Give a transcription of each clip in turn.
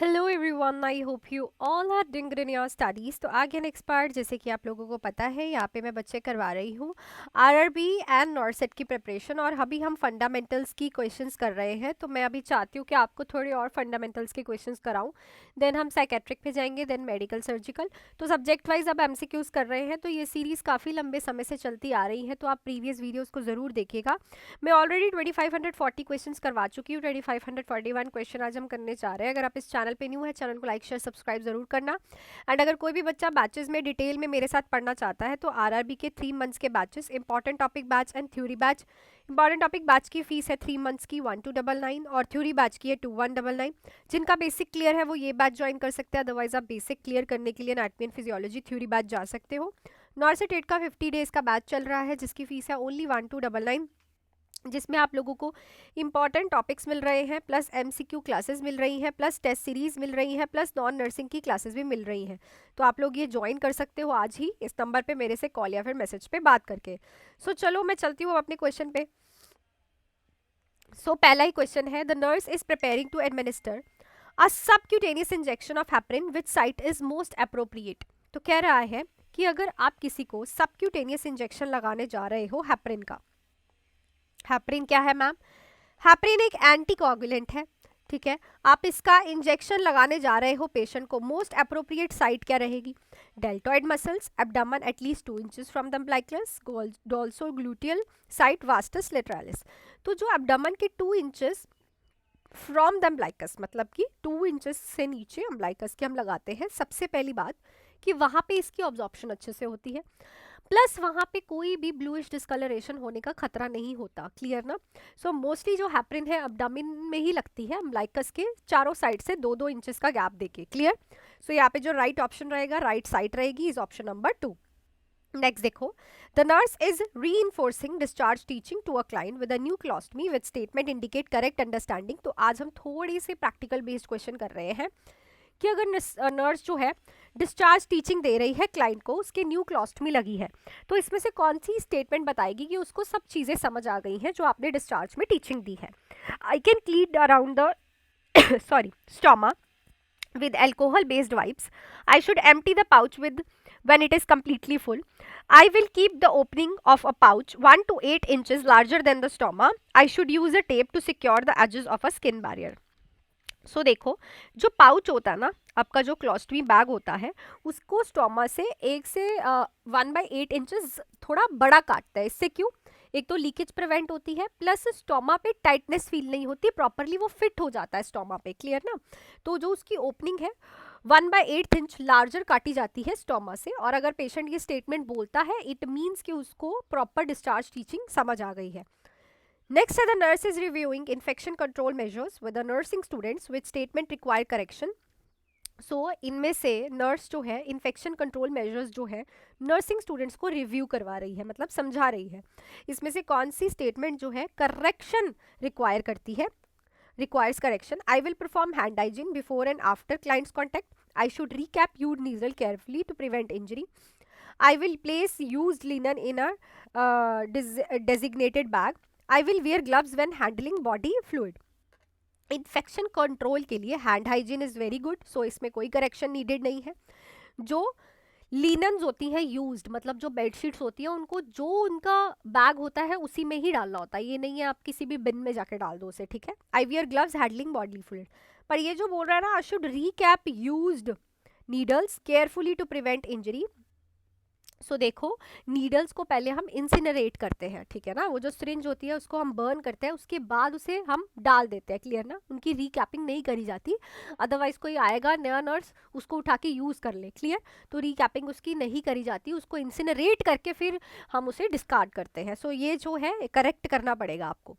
Hello everyone, I hope you all are doing good in your studies. तो आगे expert, जैसे कि आप लोगों को पता है, यहाँ पे मैं बच्चे करवा रही हूँ आरआरबी एंड नॉरसेट की प्रिपरेशन। और अभी हम फंडामेंटल्स की क्वेश्चंस कर रहे हैं, तो मैं अभी चाहती हूँ कि आपको थोड़े और फंडामेंटल्स के क्वेश्चंस कराऊँ। देन हम साइकेट्रिक पे जाएंगे, देन मेडिकल सर्जिकल। तो सब्जेक्ट वाइज अब एमसीक्यूज कर रहे हैं। तो ये सीरीज़ काफ़ी लंबे समय से चलती आ रही है, तो आप प्रीवियस वीडियोज़ को ज़रूर देखिएगा। मैं ऑलरेडी 2540 क्वेश्चंस करवा चुकी हूँ। 2541 क्वेश्चन आज हम करने जा रहे हैं। अगर आप इस चैनल पे न्यू है, चैनल को लाइक शेयर सब्सक्राइब जरूर करना। एंड अगर कोई भी बच्चा बैचेस में डिटेल में मेरे साथ पढ़ना चाहता है, तो आरआरबी के 3 मंथ्स के batches, important topic batch and theory batch. Important topic batch की फीस है 3 मंथ्स की 1299 और थ्योरी बैच की है 2199। जिनका बेसिक क्लियर है वो ये बैच ज्वाइन कर सकते हैं, अदरवाइज आप बेसिक क्लियर करने के लिए anatomy and physiology theory batch जा सकते हो। नॉर्सेट 8 का 50 डेज का बैच चल रहा है, जिसकी फीस है ओनली 1299, जिसमें आप लोगों को इंपॉर्टेंट टॉपिक्स मिल रहे हैं, प्लस एमसीक्यू क्लासेस मिल रही हैं, प्लस टेस्ट सीरीज मिल रही हैं, प्लस नॉन नर्सिंग की क्लासेस भी मिल रही हैं। तो आप लोग ये ज्वाइन कर सकते हो आज ही इस नंबर पे मेरे से कॉल या फिर मैसेज पे बात करके। चलो मैं चलती हूँ अपने क्वेश्चन पे। पहला ही क्वेश्चन है, the nurse is preparing to administer a subcutaneous injection of heparin, which site is most appropriate. तो कह रहा है कि अगर आप किसी को सबक्यूटेनियस इंजेक्शन लगाने जा रहे हो हेपरिन का। हेपरिन क्या है मैम? हेपरिन एक एंटीकोगुलेंट है, ठीक है। आप इसका इंजेक्शन लगाने जा रहे हो पेशेंट को, मोस्ट अप्रोप्रिएट साइट क्या रहेगी? Deltoid muscles, abdomen at least 2 inches from the umbilicus, dorsogluteal site, vastus lateralis. तो जो एब्डोमेन के 2 इंचेस फ्रॉम द अम्बिलिकस, मतलब कि 2 इंचेस से नीचे अम्बिलिकस के हम लगाते हैं, सबसे पहली बात कि वहाँ पे इसकी ऑब्जॉर्प्शन अच्छे से होती है, प्लस वहाँ पे कोई भी ब्लूइश डिस्कलरेशन होने का खतरा नहीं होता। क्लियर ना? मोस्टली जो हैपरिन है अब्डामिन में ही लगती है, अम्बिलिकस के चारों साइड से 2-2 इंचेस का गैप देके। क्लियर? यहाँ पे जो राइट ऑप्शन रहेगा, राइट साइड रहेगी, इज ऑप्शन नंबर 2। नेक्स्ट देखो, the nurse is reinforcing discharge teaching to a client with a new colostomy with statement indicate correct understanding. तो आज हम थोड़ी से प्रैक्टिकल बेस्ड क्वेश्चन कर रहे हैं कि अगर नर्स जो है डिस्चार्ज टीचिंग दे रही है क्लाइंट को, उसके न्यू क्लॉस्टमी लगी है, तो इसमें से कौन सी स्टेटमेंट बताएगी कि उसको सब चीज़ें समझ आ गई हैं जो आपने डिस्चार्ज में टीचिंग दी है? I can clean around the sorry stoma with alcohol based wipes. I should empty the pouch with when it is completely full. I will keep the opening of a pouch 1 to 8 inches larger than the stoma. I should use a tape to secure the edges of a skin barrier. देखो, जो pouch होता है ना, आपका जो क्लॉस्टमी bag होता है, उसको स्टोमा से 1/8 इंचेस थोड़ा बड़ा काटता है। इससे क्यों? एक तो लीकेज प्रिवेंट होती है, प्लस स्टोमा पे टाइटनेस फील नहीं होती, प्रॉपरली वो फिट हो जाता है स्टोमा पे। क्लियर ना? तो जो उसकी ओपनिंग है 1/8 इंच लार्जर काटी जाती है स्टोमा से। और अगर पेशेंट ये स्टेटमेंट बोलता है, इट मीन्स कि उसको प्रॉपर डिस्चार्ज टीचिंग समझ आ गई है। Next, the nurse is reviewing infection control measures with the nursing students which statement require correction. इनमें से नर्स जो है इन्फेक्शन कंट्रोल मेजर्स जो है नर्सिंग स्टूडेंट्स को रिव्यू करवा रही है, मतलब समझा रही है। इसमें से कौन सी स्टेटमेंट जो है करेक्शन रिक्वायर करती है? requires correction. I will perform hand hygiene before and after client's contact. I should recap used needle carefully to prevent injury. I will place used linen in a designated bag. I will wear gloves when handling body fluid. Infection control के लिए hand hygiene is very good, so इसमें कोई correction needed नहीं है। जो linens होती हैं used, मतलब जो बेडशीट्स होती हैं, उनको जो उनका बैग होता है उसी में ही डालना होता है, ये नहीं है आप किसी भी बिन में जाके डाल दो उसे। ठीक है? I wear gloves handling body fluid. पर ये जो बोल रहा है ना, I should recap used needles carefully to prevent injury. देखो, नीडल्स को पहले हम इंसिनरेट करते हैं, ठीक है ना? वो जो सिरिंज होती है उसको हम बर्न करते हैं, उसके बाद उसे हम डाल देते हैं। क्लियर ना? उनकी रीकैपिंग नहीं करी जाती, अदरवाइज कोई आएगा नया नर्स उसको उठा के यूज़ कर ले। क्लियर? तो रीकैपिंग उसकी नहीं करी जाती, उसको इंसिनरेट करके फिर हम उसे डिस्कार्ड करते हैं। ये जो है करेक्ट करना पड़ेगा आपको।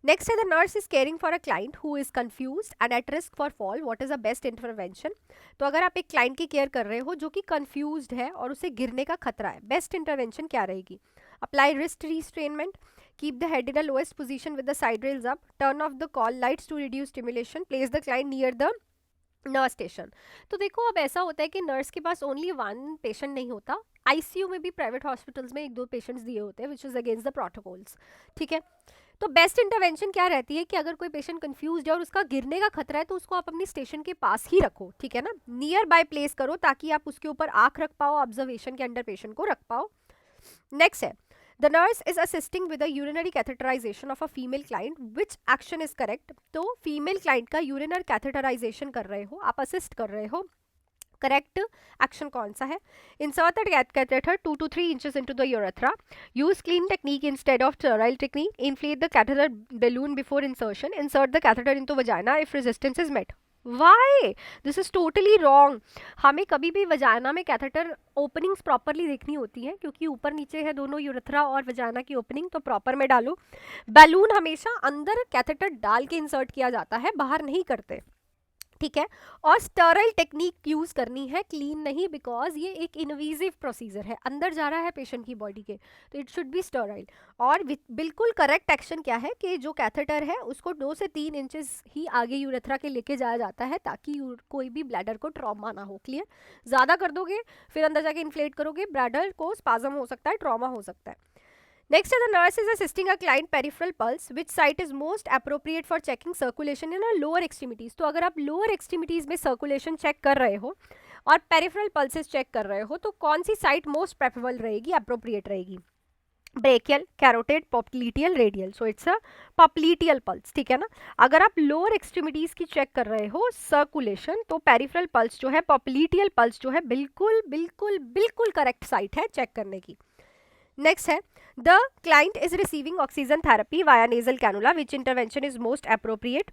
नेक्स्ट है, the nurse is caring for a client who is confused and at risk for fall, what is the best intervention. तो अगर आप एक क्लाइंट की केयर कर रहे हो जो कि कंफ्यूज्ड है और उसे गिरने का खतरा है, बेस्ट इंटरवेंशन क्या रहेगी? Apply wrist restraint, keep the head in the lowest position with the side rails up, turn off the call lights to reduce stimulation, place the client near the nurse station. तो देखो, अब ऐसा होता है कि nurse के पास only 1 patient नहीं होता, आईसीयू में भी प्राइवेट हॉस्पिटल्स में 1-2 पेशेंट्स दिए होते हैं, which is against the protocols. ठीक है? तो बेस्ट इंटरवेंशन क्या रहती है कि अगर कोई पेशेंट कंफ्यूज्ड है और उसका गिरने का खतरा है तो उसको आप अपनी स्टेशन के पास ही रखो, ठीक है ना, नियर बाय प्लेस करो ताकि आप उसके ऊपर आंख रख पाओ, ऑब्जर्वेशन के अंडर पेशेंट को रख पाओ। नेक्स्ट है the nurse is assisting with the urinary catheterisation of a female client, which action is correct. तो फीमेल क्लाइंट का यूरिनर कैथेटराइजेशन कर रहे हो, आप असिस्ट कर रहे हो, करेक्ट एक्शन कौन सा है? Insert the catheter 2 to 3 inches into the urethra. Use clean technique instead of sterile technique. Inflate the catheter balloon before insertion. Insert the catheter into vagina if resistance is met. Why? This is totally wrong. हमें कभी भी वजाना में catheter openings properly देखनी होती है क्योंकि ऊपर नीचे है दोनों यूरेथ्रा और वजाना की ओपनिंग, तो प्रॉपर में डालो। बैलून हमेशा अंदर कैथेटर डाल के इंसर्ट किया जाता है, बाहर नहीं करते, ठीक है। और स्टराइल टेक्निक यूज करनी है, क्लीन नहीं, बिकॉज ये एक इनवेजिव प्रोसीजर है, अंदर जा रहा है पेशेंट की बॉडी के, तो इट शुड बी स्टराइल। और बिल्कुल करेक्ट एक्शन क्या है कि जो कैथेटर है उसको 2 से 3 इंचेस ही आगे यूरेथ्रा के लेके जाया जाता है ताकि कोई भी ब्लैडर को ट्रॉमा ना हो। क्लियर? ज़्यादा कर दोगे फिर अंदर जाके इन्फ्लेट करोगे, ब्लैडर को स्पाजम हो सकता है, ट्रॉमा हो सकता है। Next, the nurse is assisting a client peripheral pulse. Which site is most appropriate for checking circulation in a lower extremities? तो अगर आप lower extremities में circulation check कर रहे हो और peripheral pulses check कर रहे हो तो कौन सी site most preferable रहेगी, appropriate रहेगी? Brachial, carotid, popliteal, radial. So it's a popliteal pulse, ठीक है ना। अगर आप लोअर एक्सट्रीमिटीज की चेक कर रहे हो सर्कुलेशन तो पेरिफेरल पल्स जो है, पॉप्लीटियल पल्स जो है, बिल्कुल बिल्कुल बिल्कुल करेक्ट साइट है चेक करने की। नेक्स्ट है the client is receiving oxygen therapy via nasal cannula, which intervention is most appropriate.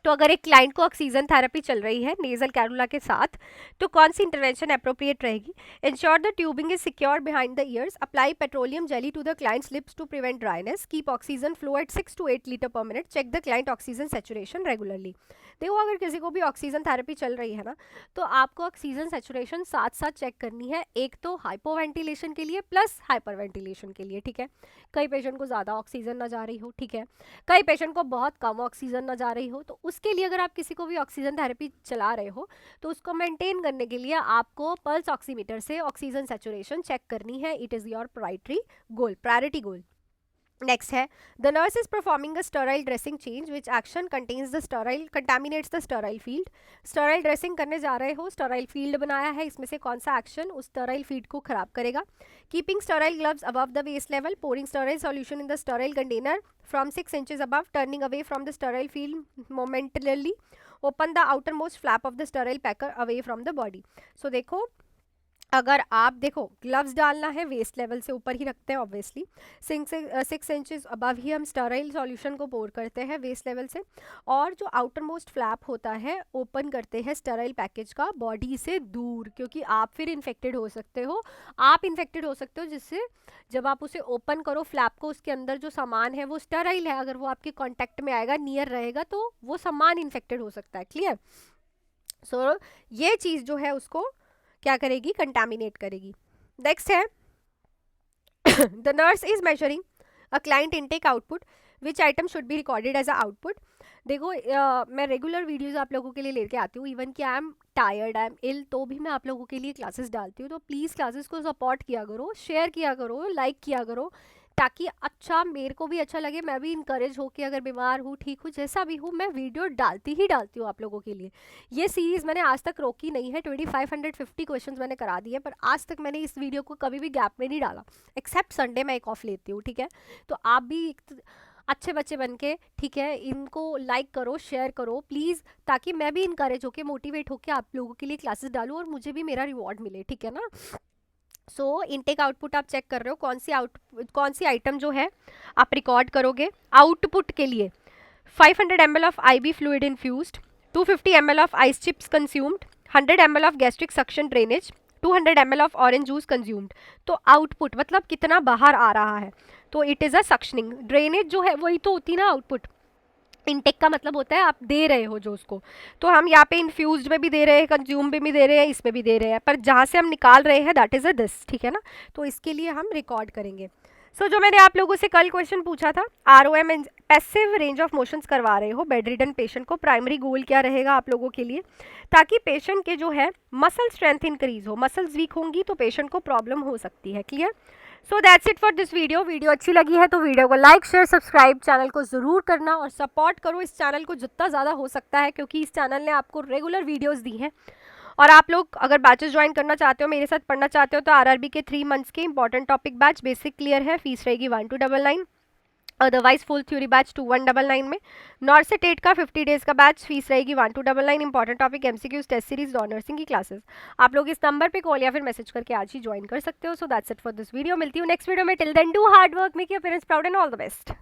तो अगर एक क्लाइंट को ऑक्सीजन थेरेपी चल रही है नेजल कैनुला के साथ तो कौन सी इंटरवेंशन अप्रोप्रिएट रहेगी? Ensure the tubing is secure behind the ears, apply petroleum jelly to the client's lips to prevent dryness, keep oxygen flow at 6 to 8 litre per minute, check the client oxygen saturation regularly. देखो अगर किसी को भी oxygen therapy चल रही है ना तो आपको ऑक्सीजन सेचुरेशन साथ साथ चेक करनी है, एक तो हाइपोवेंटिलेशन के लिए प्लस हाइपरवेंटिलेशन के लिए, ठीक है। कई पेशेंट को ज़्यादा ऑक्सीजन ना जा रही हो, ठीक है, कई पेशेंट को बहुत कम ऑक्सीजन ना जा रही हो, तो उसके लिए अगर आप किसी को भी ऑक्सीजन थेरेपी चला रहे हो तो उसको मेंटेन करने के लिए आपको पल्स ऑक्सीमीटर से ऑक्सीजन सेचुरेशन चेक करनी है। It is your priority goal. Next है the nurse is performing a sterile dressing change, which action contaminates the sterile field. Sterile dressing करने जा रहे हो, स्टराइल फील्ड बनाया है, इसमें से कौन सा एक्शन उस स्टराइल फील्ड को खराब करेगा? Keeping sterile gloves above the waist level, pouring sterile solution in the sterile container from 6 inches above, turning away from the sterile field momentarily, open the outermost flap of the sterile packer away from the body। so देखो अगर आप देखो gloves डालना है waste level से ऊपर ही रखते हैं ऑब्वियसली, 6 inches अबव ही हम स्टराइल सॉल्यूशन को पोर करते हैं वेस्ट लेवल से, और जो आउटर मोस्ट फ्लैप होता है ओपन करते हैं स्टराइल पैकेज का बॉडी से दूर, क्योंकि आप फिर इन्फेक्टेड हो सकते हो, जिससे जब आप उसे ओपन करो फ्लैप को, उसके अंदर जो सामान है वो स्टराइल है, अगर वो आपके कॉन्टैक्ट में आएगा, नियर रहेगा, तो वो सामान इन्फेक्टेड हो सकता है। क्लियर? सो ये चीज़ जो है उसको क्या करेगी? कंटामिनेट करेगी। नेक्स्ट है the nurse is measuring a client intake output, which item should be recorded as a output. देखो मैं रेगुलर वीडियोस आप लोगों के लिए लेके आती हूँ, इवन कि I am tired, I am ill, तो भी मैं आप लोगों के लिए क्लासेस डालती हूँ, तो प्लीज़ क्लासेस को सपोर्ट किया करो, शेयर किया करो, लाइक किया करो, ताकि अच्छा मेरे को भी अच्छा लगे, मैं भी इंकरेज हो कि अगर बीमार हूँ, ठीक हूँ, जैसा भी हूँ, मैं वीडियो डालती हूँ आप लोगों के लिए। ये सीरीज़ मैंने आज तक रोकी नहीं है, 2550 क्वेश्चंस मैंने करा दिए, पर आज तक मैंने इस वीडियो को कभी भी गैप में नहीं डाला, एक्सेप्ट संडे मैं एक ऑफ लेती हूँ, ठीक है। तो आप भी अच्छे बच्चे बन के, ठीक है, इनको लाइक करो, शेयर करो प्लीज़, ताकि मैं भी इंकरेज होके, मोटिवेट होके आप लोगों के लिए क्लासेस डालूँ और मुझे भी मेरा रिवॉर्ड मिले, ठीक है ना। सो इनटेक आउटपुट आप चेक कर रहे हो, कौन सी आइटम जो है आप रिकॉर्ड करोगे। आउटपुट के लिए 500 ml of IV fluid infused, 250 ml of ice chips consumed, 100 ml of gastric suction drainage, 200 ml of orange juice consumed. तो आउटपुट मतलब कितना बाहर आ रहा है, तो it is a suctioning. Drainage जो है वही तो होती ना आउटपुट, इनटेक का मतलब होता है आप दे रहे हो जो उसको, तो हम यहाँ पे इन्फ्यूज्ड में भी दे रहे हैं, कंज्यूम में भी दे रहे हैं, इसमें भी दे रहे हैं, पर जहाँ से हम निकाल रहे हैं दैट इज़ अ दिस, ठीक है ना। तो इसके लिए हम रिकॉर्ड करेंगे। सो जो मैंने आप लोगों से कल क्वेश्चन पूछा था, ROM passive range of motions करवा रहे हो बेड रिडन पेशेंट को, प्राइमरी गोल क्या रहेगा आप लोगों के लिए, ताकि पेशेंट के जो है मसल स्ट्रेंथ इंक्रीज हो, मसल्स वीक होंगी तो पेशेंट को प्रॉब्लम हो सकती है। Clear? So that's it for this video अच्छी लगी है तो वीडियो को लाइक शेयर सब्सक्राइब चैनल को ज़रूर करना और सपोर्ट करो इस चैनल को जितना ज़्यादा हो सकता है, क्योंकि इस चैनल ने आपको रेगुलर वीडियोस दी हैं। और आप लोग अगर बैचेस ज्वाइन करना चाहते हो, मेरे साथ पढ़ना चाहते हो, तो आरआरबी के 3 मंथ्स के important topic batch basic clear है, फीस रहेगी 1299, अदरवाइज फुल थ्योरी बैच 2199 में। नॉर्थ से टेट का 50 डेज का बैच फीस रहेगी 1299, important topic MCQs test series non nursing की क्लासेस आप लोग इस नंबर पे कॉल या फिर मैसेज करके आज ही ज्वाइन कर सकते हो। So that's it for this video, मिलती हूँ नेक्स्ट वीडियो में। Till then do hard work, make your parents proud and all the best.